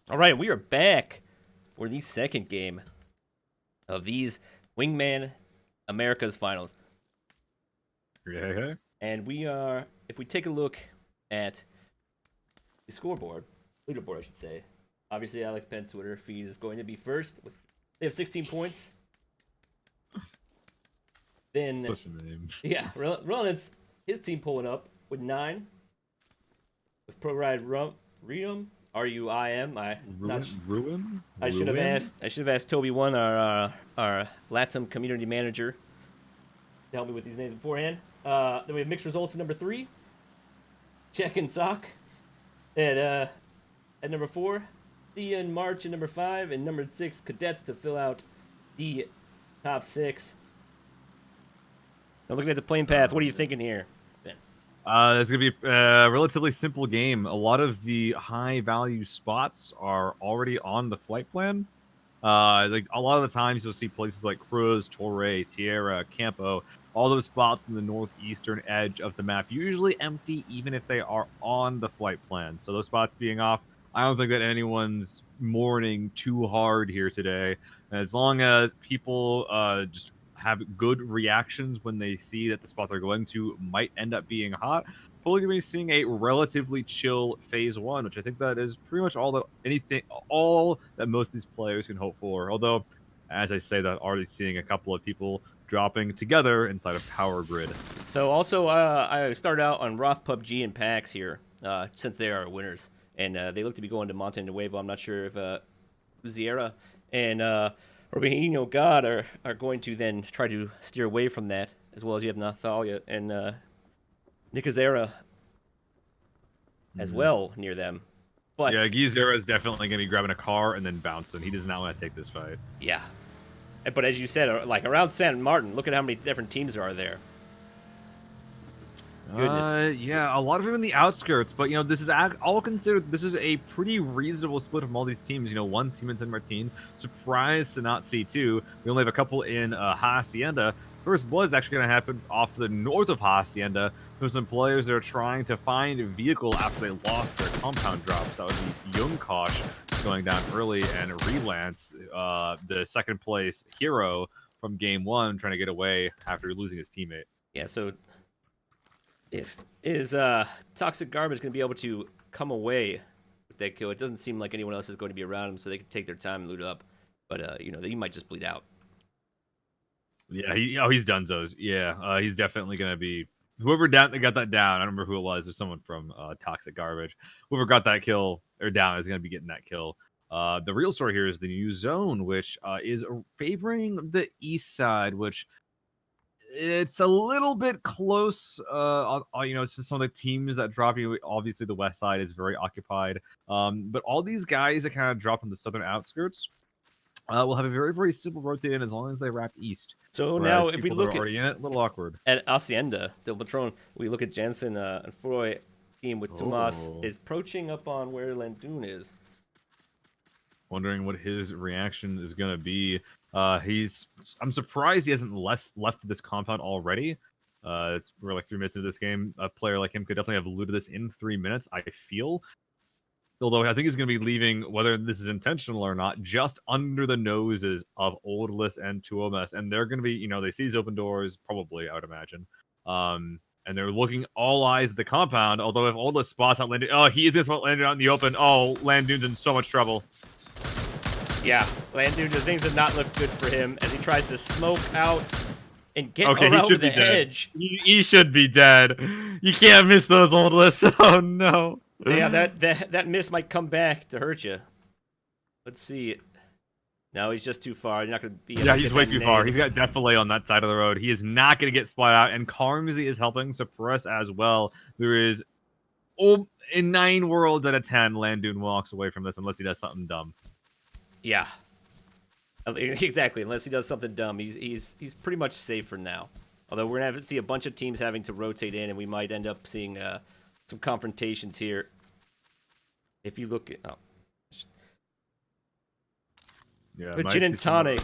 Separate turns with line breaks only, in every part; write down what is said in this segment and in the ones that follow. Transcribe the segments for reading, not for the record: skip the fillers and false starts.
All right, we are back for the second game of these Wingman America's Finals.
Yeah.
And we are, if we take a look at the scoreboard, leaderboard, I should say. Obviously, Alec Penn Twitter feed is going to be first. They have 16 points. Then,
Such a name.
yeah, Roland's his team pulling up with 9. With Pro Ride Ruim, R-U-I-M.
Ruin?
I should have
Ruin?
asked Toby One, our Latin community manager, to help me with these names beforehand. Then we have mixed results at number 3. Check and Sock at number 4. Thea and March at number 5, and number 6 Cadets to fill out the top 6. Now looking at the playing path, what are you thinking here, Ben?
It's gonna be a relatively simple game. A lot of the high value spots are already on the flight plan. Like a lot of the times you'll see places like Cruz, Torre, Tierra, Campo, all those spots in the northeastern edge of the map usually empty even if they are on the flight plan. So those spots being off, I don't think that anyone's mourning too hard here today. As long as people just have good reactions when they see that the spot they're going to might end up being hot, probably going to be seeing a relatively chill phase 1, which I think that is pretty much all that most of these players can hope for. Although, as I say that, already seeing a couple of people dropping together inside of Power Grid.
So also, I started out on Roth PUBG and PAX here, since they are winners, and they look to be going to Monte Nuevo. I'm not sure if Uziera and Robinho God are going to then try to steer away from that, as well as you have Nathalia and Nicazera as well near them. But
Yeah, Gizera is definitely going to be grabbing a car and then bouncing. He does not want to take this fight.
yeah, but as you said, like around San Martin, look at how many different teams are there. Goodness.
Yeah, a lot of them in the outskirts, but you know, this is all considered. This is a pretty reasonable split from all these teams. You know, one team in San Martin, surprised to not see two. We only have a couple in Hacienda. First blood is actually going to happen off to the north of Hacienda. There's some players that are trying to find a vehicle after they lost their compound drops. That would be Youngkosh going down early, and Relance, the second place hero from game 1, trying to get away after losing his teammate.
Yeah, so if is Toxic Garbage going to be able to come away with that kill? It doesn't seem like anyone else is going to be around him, so they can take their time and loot up. But you know, he might just bleed out.
Yeah, he's donezo's. Yeah, he's definitely gonna be whoever got that down. I don't remember who it was. There's someone from Toxic Garbage. Whoever got that kill or down is gonna be getting that kill. The real story here is the new zone, which is favoring the east side, which it's a little bit close. You know, it's just some of the teams that drop you. Obviously, the west side is very occupied. But all these guys that kind of drop on the southern outskirts will have a very, very simple rotate in as long as they wrap east.
So
Whereas
now, if we
people
look
that are already in it, a little awkward.
at Hacienda, the Patron, we look at Jensen and Freud team with Tomas is approaching up on where Landun is.
Wondering what his reaction is going to be. I'm surprised he hasn't left this compound already. We're like 3 minutes into this game. A player like him could definitely have looted this in 3 minutes, I feel. Although I think he's going to be leaving, whether this is intentional or not, just under the noses of Oldless and Tuomas. And they're going to be, you know, they see these open doors, probably, I would imagine. And they're looking all eyes at the compound. Although if Oldless spots out Landun, oh, he is going to spot Landun out in the open. Oh, Landun's in so much trouble.
Yeah, Landun, the things did not look good for him as he tries to smoke out and get
Okay,
around
he should
the
be dead.
edge.
He should be dead. You can't miss those Oldless. Oh, no.
Yeah, that miss might come back to hurt you. Let's see. No, he's just too far. You're not going to be able
Yeah,
to
he's
get
way
that
too far.
nade.
He's got Defilé on that side of the road. He is not going to get spot out, and Carmsy is helping suppress as well. There is, in 9 worlds out of 10, Landun walks away from this unless he does something dumb.
Yeah. Exactly. Unless he does something dumb, he's pretty much safe for now. Although we're gonna see a bunch of teams having to rotate in, and we might end up seeing some confrontations here. If you look at
Yeah,
but Gin and Tonic,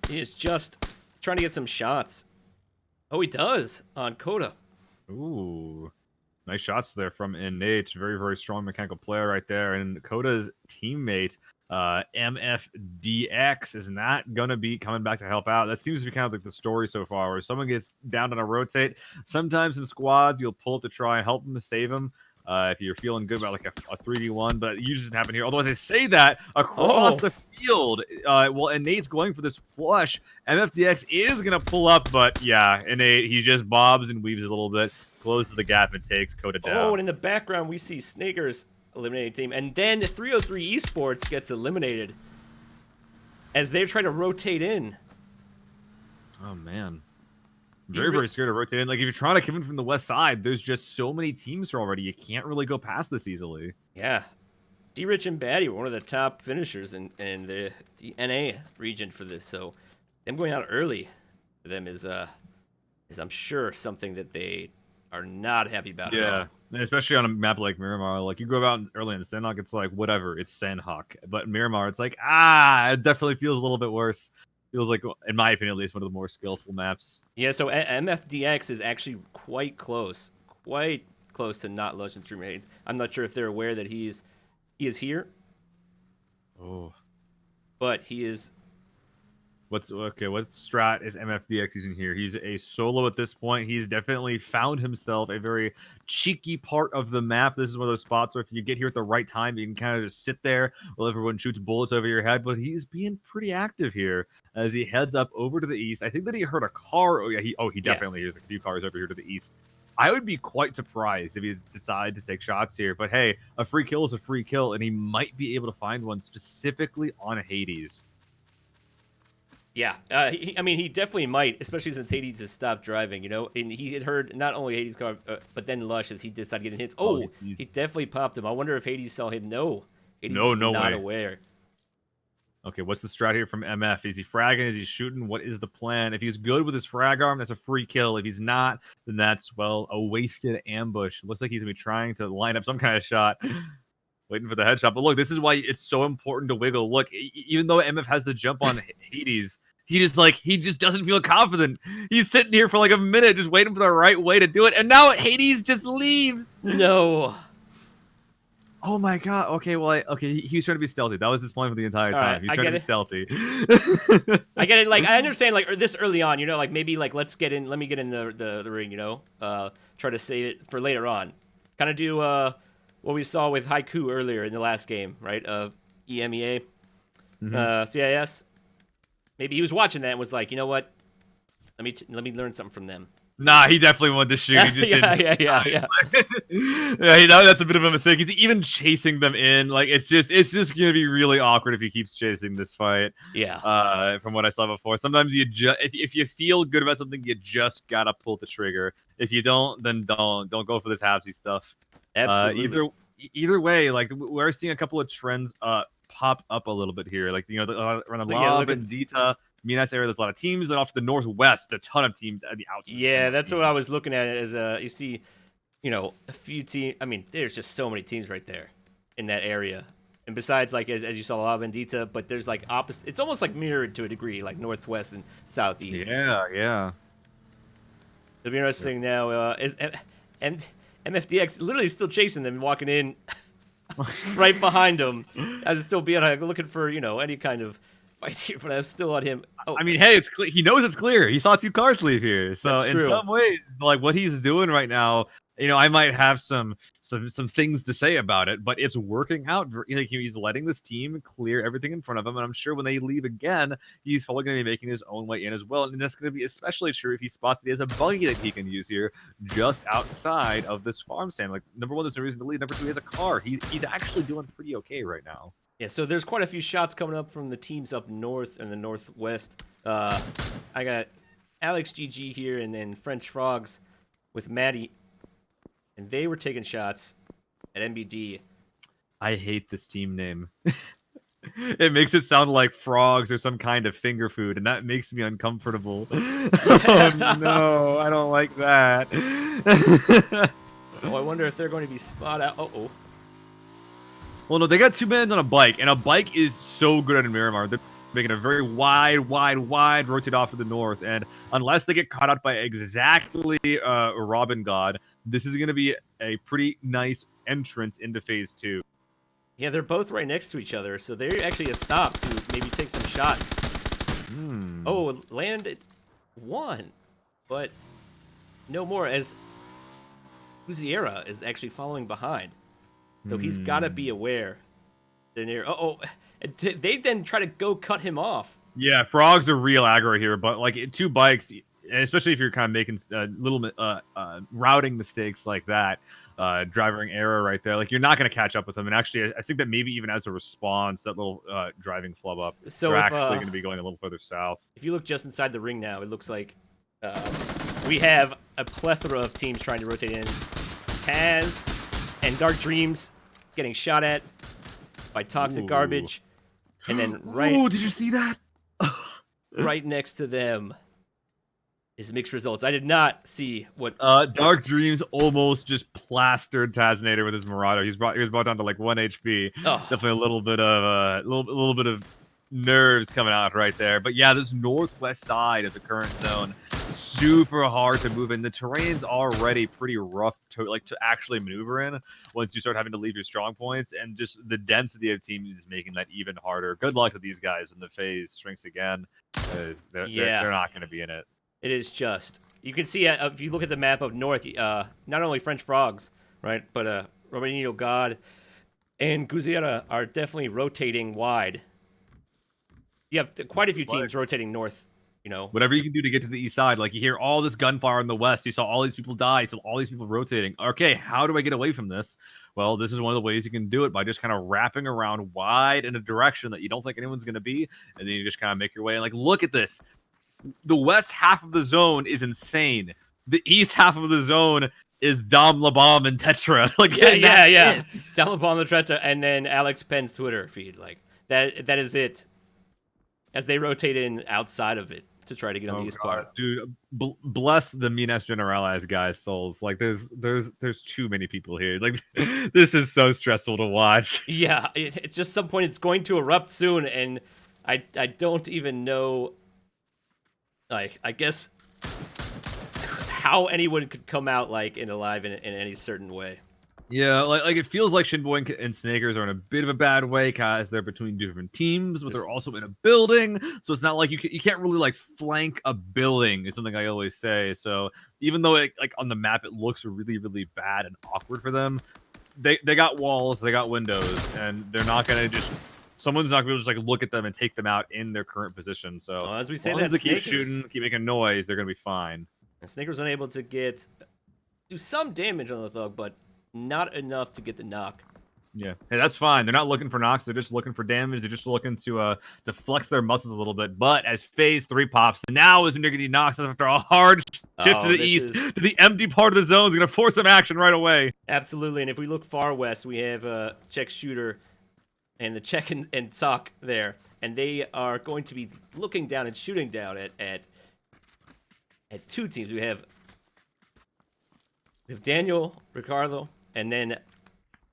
he is just trying to get some shots. Oh, he does on Coda.
Ooh. Nice shots there from Innate. Very, very strong mechanical player right there. And Koda's teammate, MFDX, is not going to be coming back to help out. That seems to be kind of like the story so far, where someone gets down on a rotate. Sometimes in squads, you'll pull it to try and help them to save them. If you're feeling good about like a 3v1, but it usually doesn't happen here. Although as I say that, across the field, well, Innate's going for this flush. MFDX is going to pull up, but yeah, Innate, he just bobs and weaves a little bit, closes the gap and takes Coda down.
Oh, and in the background, we see Snakers eliminated team, and then the 303 Esports gets eliminated as they're trying to rotate in.
Oh, man. Very, very scared to rotate in. Like, if you're trying to come in from the west side, there's just so many teams here already. You can't really go past this easily.
Yeah. D-Rich and Batty were one of the top finishers in the NA region for this, so them going out early for them is I'm sure something that they are not happy about at all.
And especially on a map like Miramar. Like, you go out early in the Sandhawk, it's like, whatever, it's Sandhawk. But Miramar, it's like, it definitely feels a little bit worse. Feels like, in my opinion, at least, one of the more skillful maps.
Yeah, so MFDX is actually quite close to not losing 3 raids. I'm not sure if they're aware that he is here.
Oh,
but he is.
What strat is MFDX using here? He's a solo at this point. He's definitely found himself a very cheeky part of the map. This is one of those spots where if you get here at the right time, you can kind of just sit there while everyone shoots bullets over your head. But he's being pretty active here as he heads up over to the east. I think that he heard a car. Oh yeah, he definitely hears a few cars over here to the east. I would be quite surprised if he decides to take shots here. But hey, a free kill is a free kill, and he might be able to find one specifically on Hades.
Yeah, I mean, he definitely might, especially since Hades has stopped driving, you know? And he had heard not only Hades' car, but then Lush as he decided getting hits. Oh, he definitely popped him. I wonder if Hades saw him. No. Hades
no
not
way.
Aware.
Okay, what's the strat here from MF? Is he fragging? Is he shooting? What is the plan? If he's good with his frag arm, that's a free kill. If he's not, then that's, well, a wasted ambush. Looks like he's going to be trying to line up some kind of shot. Waiting for the headshot. But look, this is why it's so important to wiggle. Look, even though MF has the jump on Hades, he just doesn't feel confident. He's sitting here for like a minute just waiting for the right way to do it. And now Hades just leaves.
No.
Oh my god. Okay, well, he was trying to be stealthy. That was his plan for the entire time. He's trying to be stealthy.
I get it. Like, I understand, like, this early on, you know, like, maybe, like, let me get in the ring, you know? Try to save it for later on. Kind of do, what we saw with Haiku earlier in the last game, right? Of EMEA, CIS. Maybe he was watching that and was like, you know what? Let me learn something from them.
Nah, he definitely wanted to shoot. He just
yeah.
That's a bit of a mistake. He's even chasing them in. Like, it's just gonna be really awkward if he keeps chasing this fight.
Yeah.
From what I saw before, sometimes you just if you feel good about something, you just gotta pull the trigger. If you don't, then don't go for this halvesy stuff.
Absolutely.
Either way, like, we're seeing a couple of trends pop up a little bit here. Like, you know, around the Lob and Dita. Minas area, there's a lot of teams, and off to the northwest, a ton of teams at the outside.
Yeah, that's what I was looking at. As you see, you know, a few teams. I mean, there's just so many teams right there in that area. And besides, like as you saw, La Bendita, but there's like opposite. It's almost like mirrored to a degree, like northwest and southeast.
Yeah.
It'll be interesting now. And MFDX literally still chasing them, walking in right behind them, as it's still being like looking for, you know, any kind of fight here, but I'm still on him. Oh.
I mean, hey, it's he knows it's clear. He saw 2 cars leave here, so in some way, like, what he's doing right now, you know, I might have some things to say about it, but it's working out. Like, he's letting this team clear everything in front of him, and I'm sure when they leave again, he's probably going to be making his own way in as well. And that's going to be especially true if he spots that he has a buggy that he can use here just outside of this farm stand. Like, number one, there's no reason to leave. Number two, he has a car. He's actually doing pretty okay right now.
Yeah, so there's quite a few shots coming up from the teams up north and the northwest. I got Alex GG here and then French Frogs with Maddie. And they were taking shots at MBD.
I hate this team name. It makes it sound like frogs or some kind of finger food, and that makes me uncomfortable. Oh, no, I don't like that.
Oh, I wonder if they're going to be spot out. Uh-oh.
Well, no, they got 2 men on a bike, and a bike is so good at Miramar. They're making a very wide rotate off to the north, and unless they get caught out by exactly Robin God, this is going to be a pretty nice entrance into phase 2.
Yeah, they're both right next to each other, so they actually have stopped to maybe take some shots. Oh, landed one, but no more, as Uziera is actually following behind. So he's got to be aware. They then try to go cut him off.
Yeah, Frog's a real aggro here, but like 2 bikes, especially if you're kind of making little routing mistakes like that, driving error right there, like you're not going to catch up with them. And actually, I think that maybe even as a response, that little driving flub up,
So
they're
if,
actually going to be going a little further south.
If you look just inside the ring now, it looks like we have a plethora of teams trying to rotate in. Taz and Dark Dreams getting shot at by Toxic Garbage. And then
Oh, did you see that?
right next to them is Mixed Results. I did not see what...
Dark Dreams almost just plastered Tazinator with his Marauder. He was brought down to like 1 HP.
Oh.
Definitely a little bit of nerves coming out right there. But yeah, this northwest side of the current zone, super hard to move in. The terrain's already pretty rough to actually maneuver in once you start having to leave your strong points, and just the density of teams is making that even harder. Good luck to these guys when the phase shrinks again, because they're not going to be in it.
It is just... You can see, if you look at the map of North, not only French Frogs, right, but Romanino God and Guziera are definitely rotating wide. You have quite a few teams rotating north, you know.
Whatever you can do to get to the east side. Like, you hear all this gunfire in the west. You saw all these people die. You saw all these people rotating. Okay, how do I get away from this? Well, this is one of the ways you can do it, by just kind of wrapping around wide in a direction that you don't think anyone's going to be, and then you just kind of make your way. And, like, look at this. The west half of the zone is insane. The east half of the zone is Dom LaBomb and Tetra. Like,
yeah. Dom LaBomb and Tetra, and then Alex Penn's Twitter feed. Like, that is it. As they rotate in outside of it to try to get on the east part.
Dude, bless the Minas Generalis guys' souls. Like, there's too many people here. Like, this is so stressful to watch.
Yeah, it's just some point it's going to erupt soon, and I don't even know, like, I guess how anyone could come out like alive in any certain way.
Yeah, like it feels like Shinboy and Snakers are in a bit of a bad way because they're between different teams, but they're also in a building. So it's not like you can't really like flank a building, is something I always say. So even though like on the map it looks really, really bad and awkward for them, they got walls, they got windows, and they're not gonna just... Someone's not gonna just like look at them and take them out in their current position. So
as we say,
as long as they keep shooting, keep making noise, they're gonna be fine.
And Snakers unable to do some damage on the Thug, but not enough to get the knock.
Yeah, hey, that's fine. They're not looking for knocks. They're just looking for damage. They're just looking to flex their muscles a little bit. But as phase 3 pops, now as Niggity knocks after a hard shift to the east, to the empty part of the zone, is going to force some action right away.
Absolutely. And if we look far west, we have Czech Shooter and the Czech and Sock there. And they are going to be looking down and shooting down at 2 teams. We have Daniel, Ricardo, and then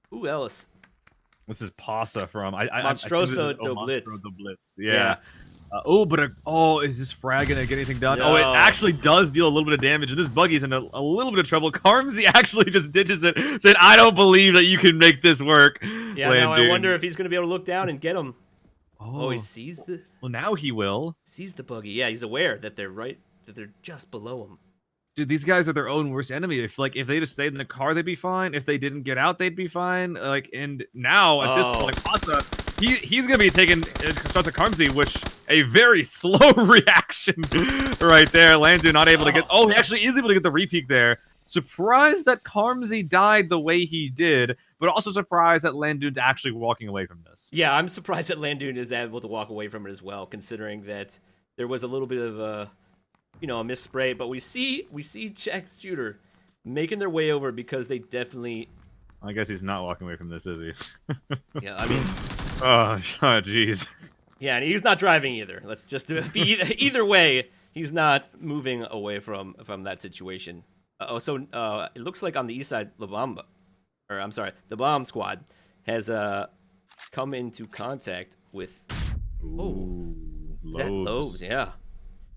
who else?
What's his Pasa from?
Monstroso do Blitz.
Yeah. Is this frag gonna get anything done?
No.
Oh, it actually does deal a little bit of damage, and this buggy's in a little bit of trouble. Carmsy actually just ditches it, said, "I don't believe that you can make this work."
Yeah, now I wonder if he's gonna be able to look down and get him. Oh, he sees the...
Well, now he will.
Sees the buggy. Yeah, he's aware that they're just below him.
Dude, these guys are their own worst enemy. If they just stayed in the car, they'd be fine. If they didn't get out, they'd be fine. Like, and now at this point, Pasa, he's gonna be taking shots at Carmsy, which a very slow reaction right there. Landon not able to get... Oh, he actually is able to get the repeat there. Surprised that Carmsy died the way he did, but also surprised that Landoon's actually walking away from this.
Yeah, I'm surprised that Landoon is able to walk away from it as well, considering that there was a little bit of a miss spray. But we see Czech Shooter making their way over because they definitely...
I guess he's not walking away from this, is he?
Yeah, I mean...
Oh, jeez.
Yeah, and he's not driving either. Let's just be either way, he's not moving away from that situation. It looks like on the east side, the bomb squad has come into contact with
Lobes.
Lobes, yeah.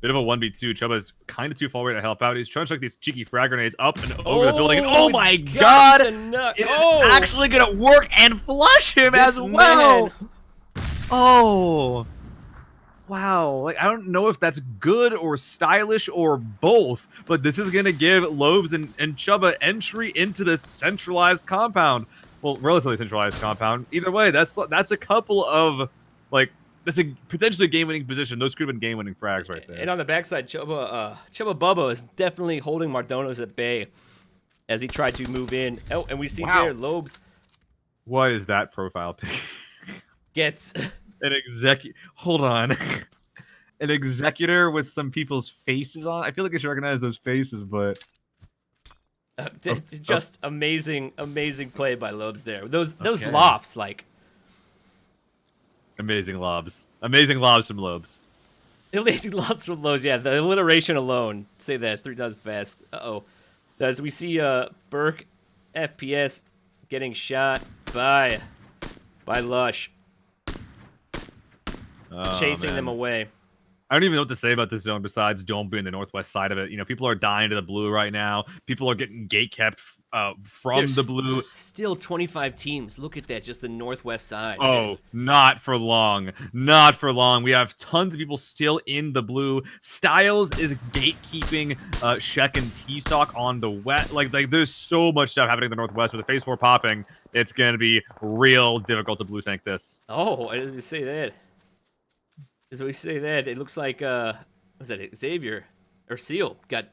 Bit of a 1v2. Chuba's kind of too far away to help out. He's trying to chuck these cheeky frag grenades up and over the building. And oh my god! It is actually going to work and flush him as well!
Man.
Oh. Wow. Like, I don't know if that's good or stylish or both, but this is going to give Lobes and Chuba entry into this centralized compound. Well, relatively centralized compound. Either way, that's a couple of, like, that's a potentially game-winning position. Those could have been game-winning frags right there.
And on the backside, Chuba Bubba is definitely holding Mardones at bay as he tried to move in. Oh, and we see there Lobes.
What is that profile pic?
Gets
an Hold on. An executor with some people's faces on. I feel like I should recognize those faces, but
just amazing play by Lobes there. Those lofts, like.
Amazing lobs. Amazing lobs from Lobes.
Amazing lobs from Lobes, yeah. The alliteration alone. Say that 3 times fast. Uh-oh. As we see Burke FPS getting shot by Lush. Chasing them away.
I don't even know what to say about this zone besides don't be in the northwest side of it. You know, people are dying to the blue right now. People are getting gate kept from the blue.
Still 25 teams. Look at that, just the northwest side.
Oh, not for long. Not for long. We have tons of people still in the blue. Styles is gatekeeping Shek and T-Stock on the west. Like there's so much stuff happening in the northwest with the phase 4 popping. It's going to be real difficult to blue tank this.
Oh, why does he say that? As we say that, it looks like, was that Xavier or Seal got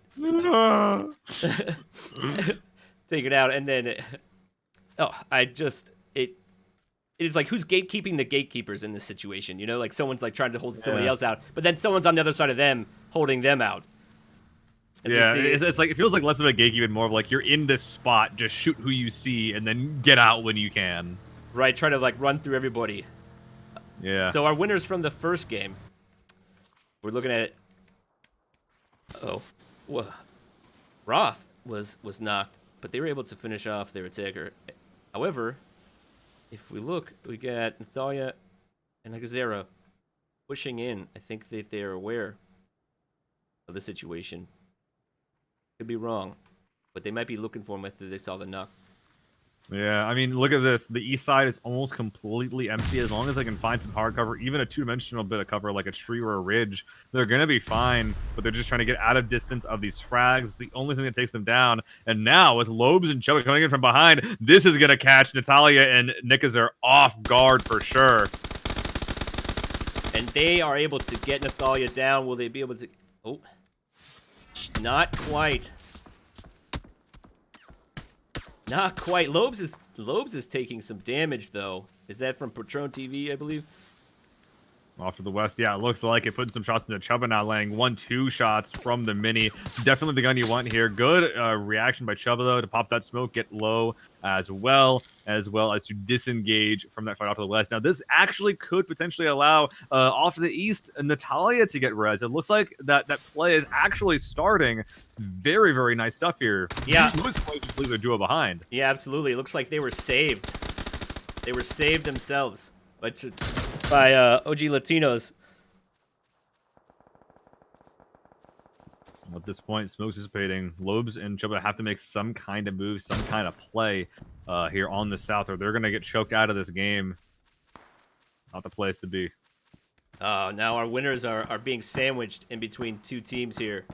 taken out, and then, it is like, who's gatekeeping the gatekeepers in this situation? You know, like someone's like trying to hold somebody else out, but then someone's on the other side of them holding them out.
It's like, it feels like less of a gatekeep and more of like, you're in this spot, just shoot who you see, and then get out when you can.
Right, try to like run through everybody.
Yeah.
So our winners from the first game, we're looking at it. Roth was knocked, but they were able to finish off their attacker. However, if we look, we got Natalia and Agazera pushing in. I think that they're aware of the situation. Could be wrong, but they might be looking for him after they saw the knock.
Yeah, I mean, look at this. The east side is almost completely empty. As long as they can find some hard cover, even a two-dimensional bit of cover like a tree or a ridge, they're going to be fine, but they're just trying to get out of distance of these frags. It's the only thing that takes them down. And now, with Lobes and Chuba coming in from behind, this is going to catch Natalia and Nikazar off guard for sure.
And they are able to get Natalia down. Will they be able to... Oh, not quite. Not quite. Lobes is taking some damage, though. Is that from Patron TV, I believe?
Off to the west, yeah, it looks like it. Putting some shots into Chuba now, laying 1-2 shots from the mini. Definitely the gun you want here. Good reaction by Chuba, though, to pop that smoke, get low as well as to disengage from that fight off to the west. Now, this actually could potentially allow off to the east Natalia to get res. It looks like that play is actually starting. Very, very nice stuff here.
Yeah.
Lewis played just leave their duo behind.
Yeah, absolutely. It looks like they were saved. They were saved themselves by OG Latinos.
At this point, Smoke's dissipating. Lobes and Chuba have to make some kind of move, some kind of play here on the south, or they're going to get choked out of this game. Not the place to be.
Now our winners are being sandwiched in between two teams here.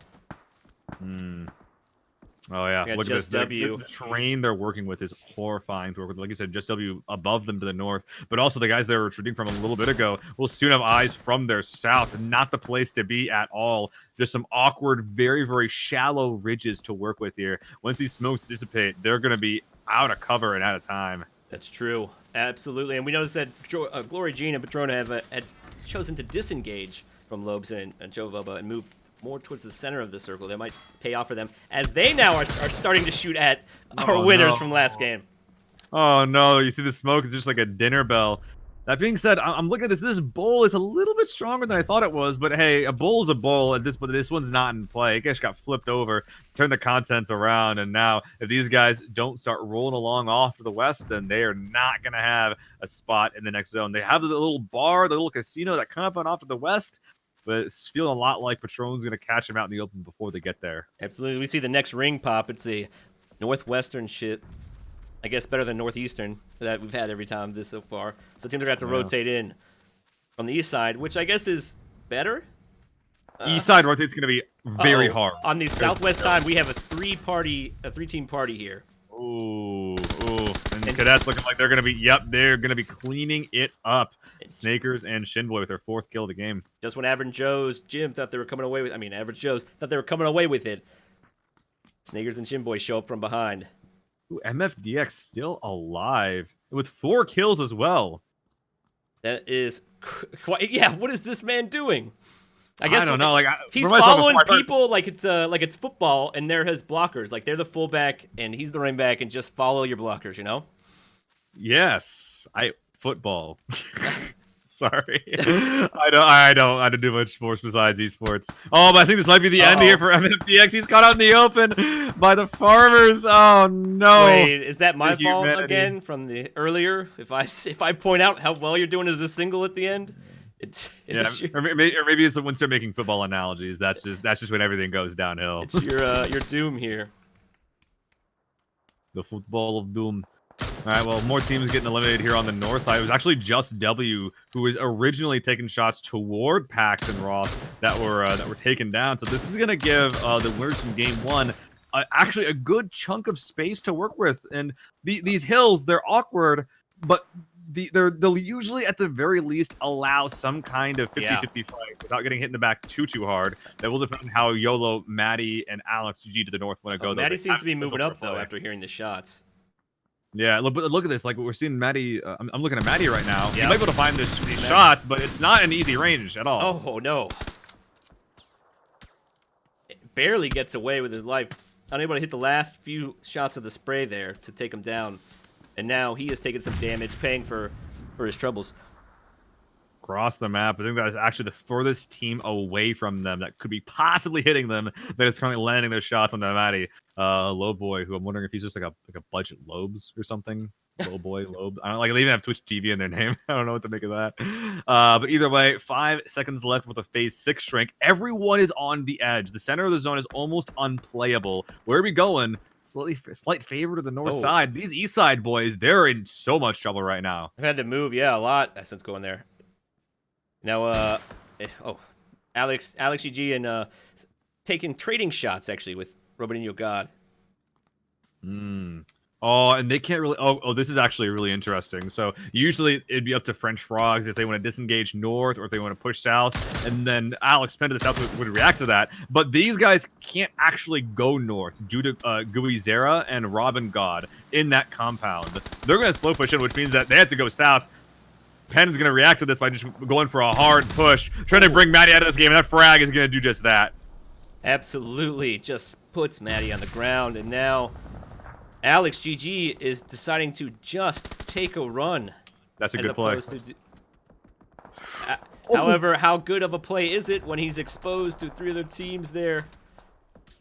Oh, yeah. Look at this.
W.
The terrain they're working with is horrifying to work with. Like you said, Just W above them to the north. But also the guys they were retreating from a little bit ago will soon have eyes from their south. Not the place to be at all. Just some awkward, very, very shallow ridges to work with here. Once these smokes dissipate, they're going to be out of cover and out of time.
That's true. Absolutely. And we noticed that Glory Jean and Patrona had chosen to disengage from Lobes and Joe Bubba and move more towards the center of the circle. That might pay off for them, as they now are starting to shoot at our winners from last game.
Oh, no. You see the smoke? It's just like a dinner bell. That being said, I'm looking at this. This bowl is a little bit stronger than I thought it was, but hey, a bowl is a bowl, but this one's not in play. It just got flipped over, turned the contents around, and now if these guys don't start rolling along off to the west, then they are not going to have a spot in the next zone. They have the little bar, the little casino that come up on off to the west. but it's feeling a lot like Patron's going to catch him out in the open before they get there.
Absolutely. We see the next ring pop. It's a northwestern shit. I guess better than northeastern that we've had every time this so far. So teams are going to have to rotate in from the east side, which I guess is better.
East side rotate's going to be very hard.
On the southwest side, we have a three-team party here.
Ooh. And Cadets looking like they're going to be, they're going to be cleaning it up. Snakers and Shinboy with their 4th kill of the game.
Just when Average Joe's gym thought they were coming away with, Average Joe's thought they were coming away with it. Snakers and Shinboy show up from behind.
Ooh, MFDX still alive with 4 kills as well.
That is quite, yeah. What is this man doing? I guess
I don't know. Like
he's following people like it's football, and they're his blockers. Like they're the fullback, and he's the running back, and just follow your blockers. You know?
Yes, football. Sorry, I don't do much sports besides esports. Oh, but I think this might be the end here for MFDX. He's caught out in the open by the farmers. Oh no!
Wait, is that my fault again from the earlier? If I point out how well you're doing as a single at the end,
or maybe it's when start making football analogies. That's just when everything goes downhill.
It's your doom here.
The football of doom. All right, well, more teams getting eliminated here on the north side. It was actually just W who was originally taking shots toward Pax and Roth that were taken down. So this is going to give the winners from game 1 actually a good chunk of space to work with. And these hills, they're awkward, but they'll usually at the very least allow some kind of 50-50 fight without getting hit in the back too hard. That will depend on how YOLO, Maddie, and Alex GG to the north want to go.
Maddie seems to be moving up though after hearing the shots.
Yeah, look at this. Like we're seeing Maddie. I'm looking at Maddie right now. He might be able to find these shots, but it's not an easy range at all.
Oh no! It barely gets away with his life. Unable to hit the last few shots of the spray there to take him down, and now he has taken some damage, paying for his troubles.
Across the map, I think that's actually the furthest team away from them that could be possibly hitting them that is currently landing their shots on the Maddie. Low boy, who I'm wondering if he's just like a budget Lobes or something. Low boy, Lobe. I don't like they even have Twitch TV in their name. I don't know what to make of that. But either way, 5 seconds left with a phase 6 shrink. Everyone is on the edge. The center of the zone is almost unplayable. Where are we going? Slight favor to the north side. These east side boys, they're in so much trouble right now.
I've had to move, a lot since going there. Now, Alex GG and taking trading shots actually with Robinho God.
Oh, and they can't really. Oh, this is actually really interesting. So usually it'd be up to French Frogs if they want to disengage north or if they want to push south, and then Alex Penn to the south would react to that. But these guys can't actually go north due to Gui Zera and Robin God in that compound. They're going to slow push in, which means that they have to go south. Penn is going to react to this by just going for a hard push, trying to bring Maddie out of this game, and that frag is going to do just that.
Absolutely, just puts Maddie on the ground, and now Alex GG is deciding to just take a run.
That's a good play.
However, how good of a play is it when he's exposed to 3 other teams there?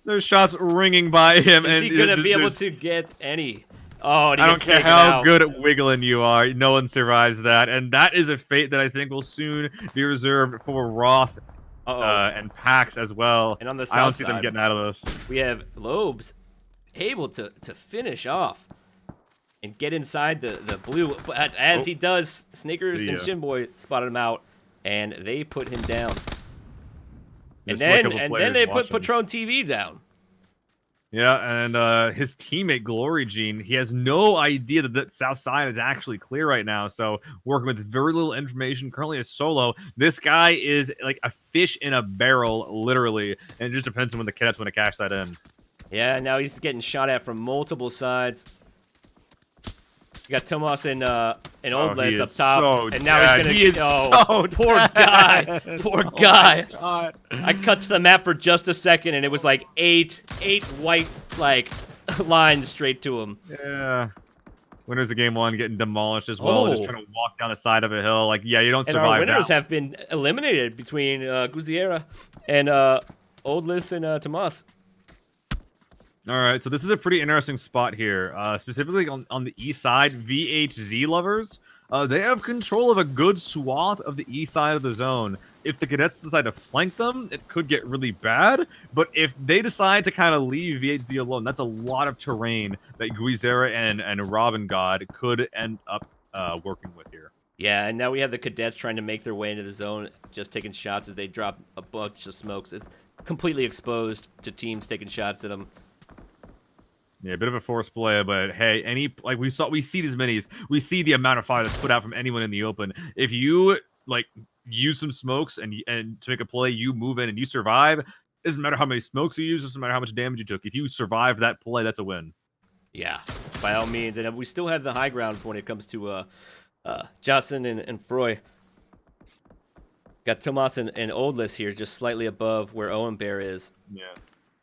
There's shots ringing by him.
Is he going to be able to get any? Oh, and
I don't care how good at wiggling you are. No one survives that. And that is a fate that I think will soon be reserved for Roth and Pax as well.
And on the south
I don't see
side,
them getting out of this.
We have Lobes able to finish off and get inside the blue. But as he does, Snickers and Shinboy spotted him out, and they put him down. And then they put Patron TV down.
Yeah, and his teammate Glory Gene, he has no idea that the south side is actually clear right now. So working with very little information, currently a solo. This guy is like a fish in a barrel, literally, and it just depends on when the Cadets want to cash that in. Yeah,
now he's getting shot at from multiple sides. You got Tomas and Old Les up top, and now he's gonna. Poor guy, poor guy. I cut to the map for just a second, and it was like eight white lines straight to him.
Yeah. Winners of game 1 getting demolished as well, just trying to walk down the side of a hill. Like, yeah, you don't survive.
And our winners have been eliminated between Guziera and Old Les and Tomas.
All right, so this is a pretty interesting spot here, specifically on the east side. VHZ lovers, they have control of a good swath of the east side of the zone. if the cadets decide to flank them, it could get really bad. But if they decide to kind of leave VHD alone, that's a lot of terrain that Guizera and Robin God could end up working with here.
Yeah, and now we have the cadets trying to make their way into the zone, just taking shots as they drop a bunch of smokes. It's completely exposed to teams taking shots at them.
Yeah, a bit of a forced play, but hey, we see these minis, we see the amount of fire that's put out from anyone in the open. If you like use some smokes and to make a play, you move in and you survive. It doesn't matter how many smokes you use, doesn't matter how much damage you took. If you survive that play, that's a win.
Yeah, by all means, and we still have the high ground when it comes to Jocelyn and Froy. Got Tomas and Oldless here, just slightly above where Owen Bear is.
Yeah.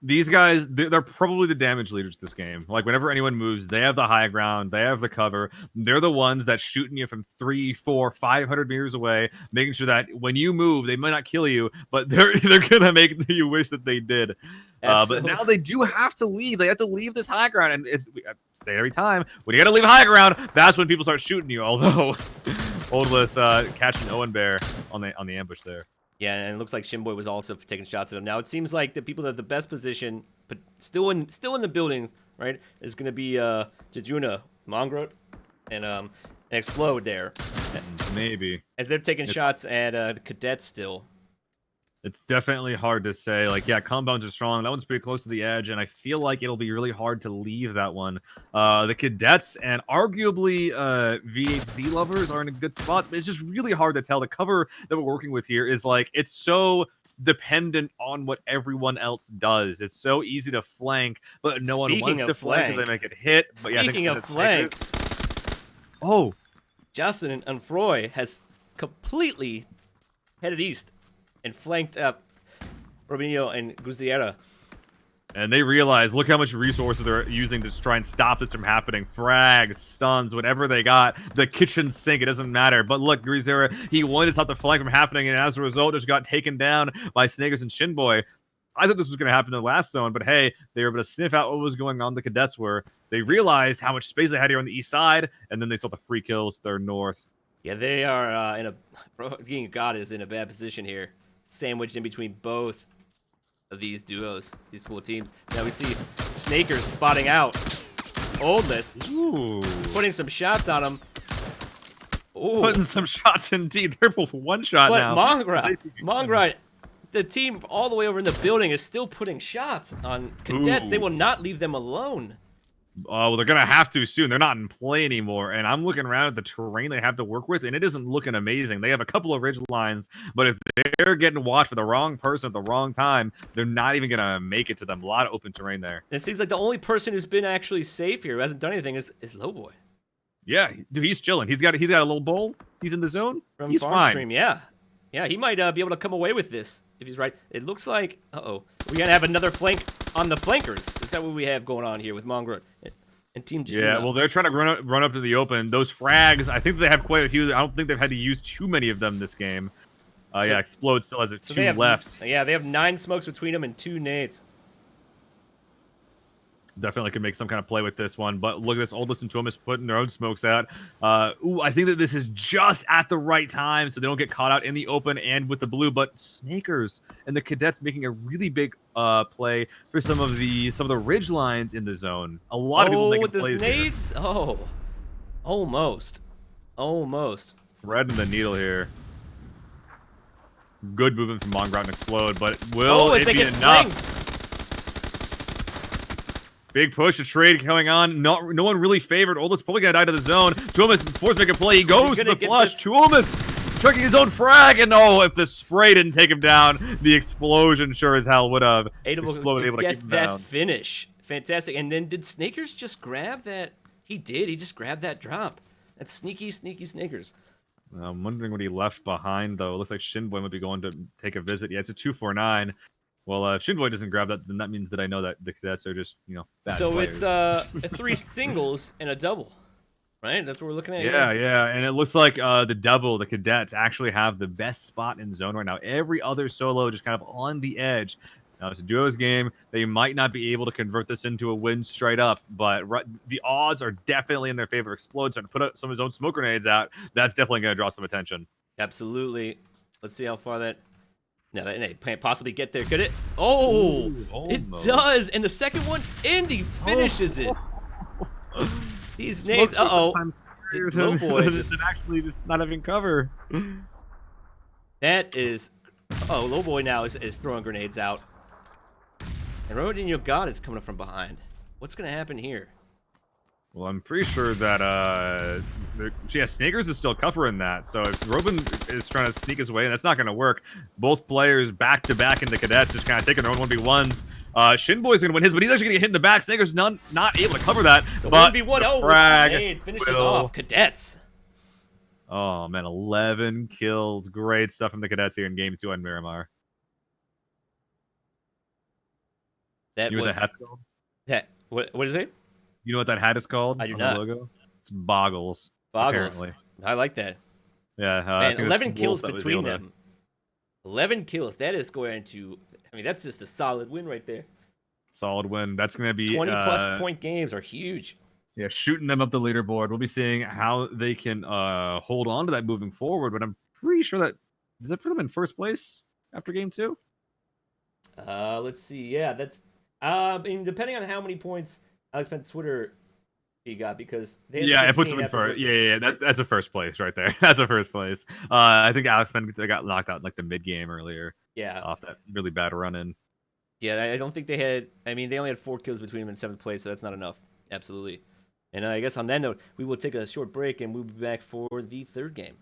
These guys, they're probably the damage leaders this game. Like, whenever anyone moves, they have the high ground, they have the cover. They're the ones that shooting you from 300, 400, 500 meters away, making sure that when you move, they might not kill you, but they're gonna make you wish that they did. But now they do have to leave. They have to leave this high ground, and I say it every time, when you gotta leave high ground, that's when people start shooting you. Although, Oldless catching Owen Bear on the ambush there.
Yeah, and it looks like Shinboy was also taking shots at him. Now it seems like the people that have the best position, but still in the building, right, is going to be Jejuna, Mongrot, and Explode there.
Maybe.
As they're taking shots at the cadets still.
It's definitely hard to say. Like, yeah, compounds are strong. That one's pretty close to the edge, and I feel like it'll be really hard to leave that one. The cadets and arguably VHZ lovers are in a good spot, but it's just really hard to tell. The cover that we're working with here is like, it's so dependent on what everyone else does. It's so easy to flank, but no one wants to flank because they make it hit. But
Speaking of flank,
oh,
Jocelyn and Froy has completely headed east and flanked up Robinho and Guziera.
And they realize, look how much resources they're using to try and stop this from happening. Frags, stuns, whatever they got. The kitchen sink, it doesn't matter. But look, Guizera, he wanted to stop the flank from happening, and as a result, just got taken down by Snakers and Shinboy. I thought this was going to happen in the last zone, but hey, they were able to sniff out what was going on. The cadets were. They realized how much space they had here on the east side, and then they saw the free kills to their north.
Yeah, they are God is in a bad position here. Sandwiched in between both of these duos, these full teams. Now we see Snakers spotting out Oldless, putting some shots on him. Ooh.
Putting some shots indeed. They're both one shot now.
But Mongrot, the team all the way over in the building is still putting shots on cadets. They will not leave them alone.
Well, they're going to have to soon. They're not in play anymore. And I'm looking around at the terrain they have to work with, and it isn't looking amazing. They have a couple of ridge lines, but if they're getting watched for the wrong person at the wrong time, they're not even going to make it to them. A lot of open terrain there.
It seems like the only person who's been actually safe here, who hasn't done anything, is Lowboy.
Yeah, dude, he's chilling. He's got a little bowl. He's in the zone.
From
he's fine.
Stream, yeah. Yeah, he might be able to come away with this if he's right. It looks like, we're going to have another flank on the flankers. Is that what we have going on here with Mongrot? And Team Jejuna.
Yeah, well, they're trying to run up to the open. Those frags, I think they have quite a few. I don't think they've had to use too many of them this game. Yeah, Explode still has two left.
Yeah, they have 9 smokes between them and 2 nades.
Definitely could make some kind of play with this one, but look at this. Oldest and Thomas putting their own smokes out. I think that this is just at the right time so they don't get caught out in the open and with the blue, but Snakers and the cadets making a really big play for some of the ridge lines in the zone. A lot of people making
with
plays
this nades? Here. Oh, almost.
Threading the needle here. Good movement from Mongrot and Explode, but will it be enough?
Flanked.
Big push, a trade going on. No one really favored. Oldest probably gonna die to the zone. Tuomas forced to make a play. He goes to the flush. Tuomas checking his own frag, and if the spray didn't take him down, the explosion sure as hell would have.
Explode able to keep him down. That finish, fantastic. And then did Snakers just grab that? He did. He just grabbed that drop. That's sneaky Snakers.
I'm wondering what he left behind though. It looks like Shinboy might be going to take a visit. Yeah, it's a 249. Well, if Shinboy doesn't grab that, then that means that I know that the cadets are just, bad players.
It's 3 singles and a double, right? That's what we're looking at here.
Yeah, and it looks like the cadets actually have the best spot in zone right now. Every other solo just kind of on the edge. Now, it's a duos game. They might not be able to convert this into a win straight up, but the odds are definitely in their favor. Explode's trying to put some of his own smoke grenades out. That's definitely going to draw some attention.
Absolutely. Let's see how far that No, that can't possibly get there, could it? Oh,
Ooh,
it
almost.
does. And the second one, Indy finishes it. These nades.
Smokes are
Uh-oh.
sometimes scarier
Low boy
than
just.
actually just not having cover.
That is. Oh, low boy now is throwing grenades out. And Ronaldinho God is coming up from behind. What's gonna happen here?
Well, I'm pretty sure that Sneakers is still covering that. So if Robin is trying to sneak his way, that's not going to work. Both players back to back in the cadets, just kind of taking their own 1v1s. Shinboy's going to win his, but he's actually going to get hit in the back. Sneakers not able to cover that.
It's a
but
1v1.
the
Oh,
frag
grenade finishes
will...
off cadets.
Oh man, 11 kills. Great stuff from the cadets here in game 2 on Miramar.
That
You know
was
what that hat's called?
that. What is it?
You know what that hat is called?
I do
on
not.
The logo? It's Boggles.
Boggles.
Apparently.
I like that.
Yeah.
Man, 11
Wolf
kills
that was
between
able to-
them. 11 kills. That is going to. I mean, that's just a solid win right there.
Solid win. That's going to be
20 plus point games are huge.
Yeah, shooting them up the leaderboard. We'll be seeing how they can hold on to that moving forward. But I'm pretty sure that does that put them in first place after game 2?
Let's see. Yeah, that's. I mean, depending on how many points Alex spent Twitter he got, because they had
Yeah, it puts
16
them in
after
first. Yeah. That's a first place right there. That's a first place. I think Alex Penn got knocked out in like the mid game earlier.
Yeah.
Off that really bad run in.
Yeah, I don't think they had. I mean, they only had 4 kills between them in 7th place, so that's not enough. Absolutely. And I guess on that note, we will take a short break and we'll be back for the 3rd game.